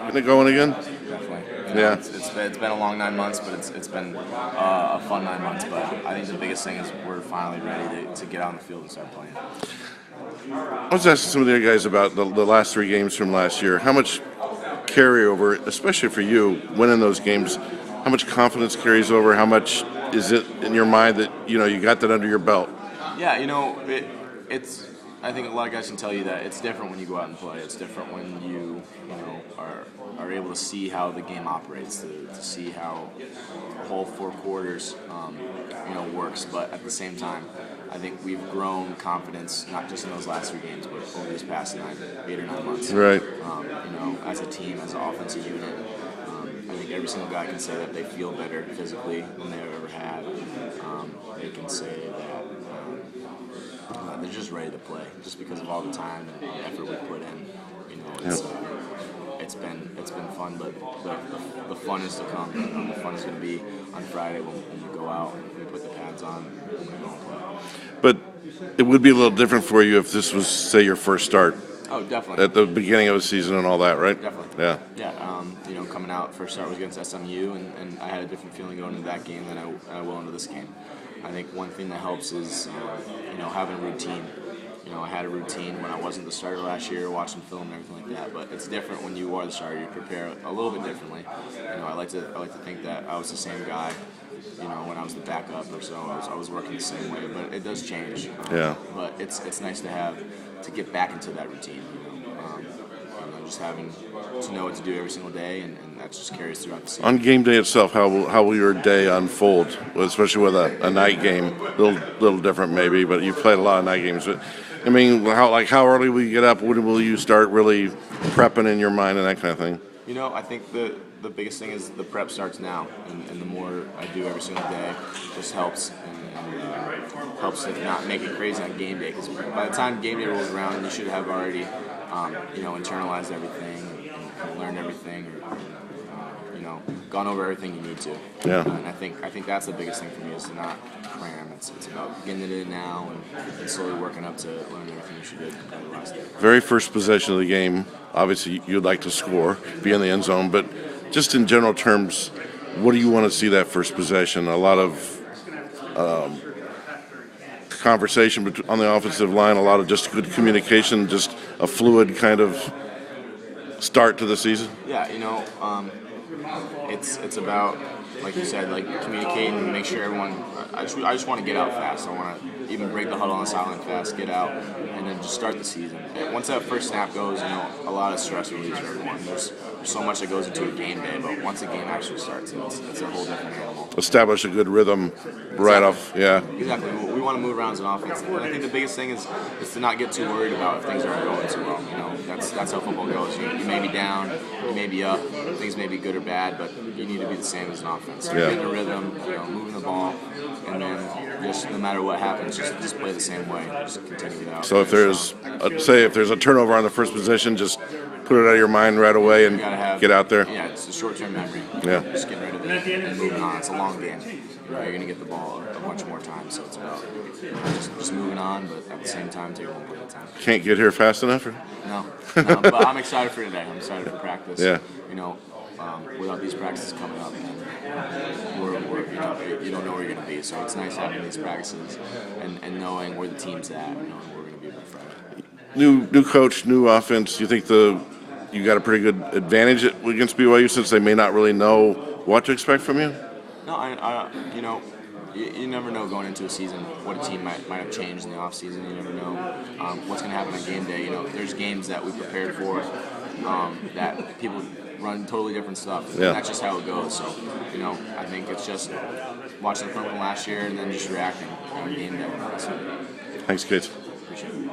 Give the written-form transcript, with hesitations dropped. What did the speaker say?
Getting it going again? Definitely. Yeah. It's been a long 9 months, but it's been a fun 9 months. But I think the biggest thing is we're finally ready to get on the field and start playing. I was asking some of the other guys about the last 3 games from last year. How much carryover, especially for you, winning those games, how much confidence carries over? How much is it in your mind that, you got that under your belt? Yeah, it's. I think a lot of guys can tell you that it's different when you go out and play. It's different when you are able to see how the game operates, to see how the whole 4 quarters works. But at the same time, I think we've grown confidence not just in those last 3 games, but over these past 8 or 9 months. Right. As a team, as an offensive unit, I think every single guy can say that they feel better physically than they've ever had. They can say that they're just ready to play, just because of all the time and the effort we put in. It's been fun, but the fun is to come. The fun is going to be on Friday when we go out and we put the pads on and we go and play. But it would be a little different for you if this was, say, your first start. Oh, definitely. At the beginning of the season and all that, right? Definitely. Yeah. Yeah. Coming out, first start was against SMU, and I had a different feeling going into that game than I will into this game. I think one thing that helps is, having a routine. I had a routine when I wasn't the starter last year, watching film and everything like that. But it's different when you are the starter. You prepare a little bit differently. I like to think that I was the same guy. When I was the backup or so, I was working the same way. But it does change. Yeah. But it's nice to get back into that routine. Just having to know what to do every single day, and that just carries throughout the season. On game day itself, how will your day unfold, especially with a night game? Little different maybe, but you've played a lot of night games. But I mean, how early will you get up? When will you start really prepping in your mind and that kind of thing? I think the biggest thing is the prep starts now, and the more I do every single day, just helps and helps to not make it crazy on game day. Because by the time game day rolls around, you should have already internalized everything and learned everything, gone over everything you need to. Yeah. And I think that's the biggest thing for me is to not cram. It's about getting it in now and slowly working up to learn everything you should do the last day. Very first possession of the game, obviously you'd like to score, be in the end zone, but just in general terms, what do you want to see that first possession? A lot of conversation on the offensive line, a lot of just good communication, just a fluid kind of start to the season? Yeah, it's about, like you said, like communicating and make sure everyone. I just want to get out fast. I want to even break the huddle on the sideline fast, get out, and then just start the season. And once that first snap goes, a lot of stress relieves for everyone. There's so much that goes into a game day, but once the game actually starts, it's a whole different animal. Establish a good rhythm right off. Yeah. Exactly. We want to move around as an offense, and I think the biggest thing is to not get too worried about if things aren't going too well. That's how football goes. You may be down, you may be up, things may be good or bad, but you need to be the same as an offense. Yeah. Get in a rhythm, moving the ball, and then just no matter what happens, just play the same way. Just continue it out. So if there's a turnover on the first possession, just put it out of your mind right away and get out there. Yeah, it's a short-term memory. Yeah. Just getting rid of it and moving on. It's a long game. You're going to get the ball a bunch more times, so it's about just moving on, but at the same time, take one play at a time. Can't get here fast enough? No, but I'm excited for today. I'm excited for practice. Yeah. Without these practices coming up, you don't know where you're going to be. So it's nice having these practices and knowing where the team's at and knowing where we're going to be by Friday. New coach, new offense. You think you got a pretty good advantage against BYU since they may not really know what to expect from you? No, you never know going into a season what a team might have changed in the offseason. You never know what's going to happen on game day. There's games that we prepared for that people run totally different stuff. Yeah. And that's just how it goes. So, I think it's just watching the film from last year and then just reacting on game day. So, Thanks, Casey. appreciate it.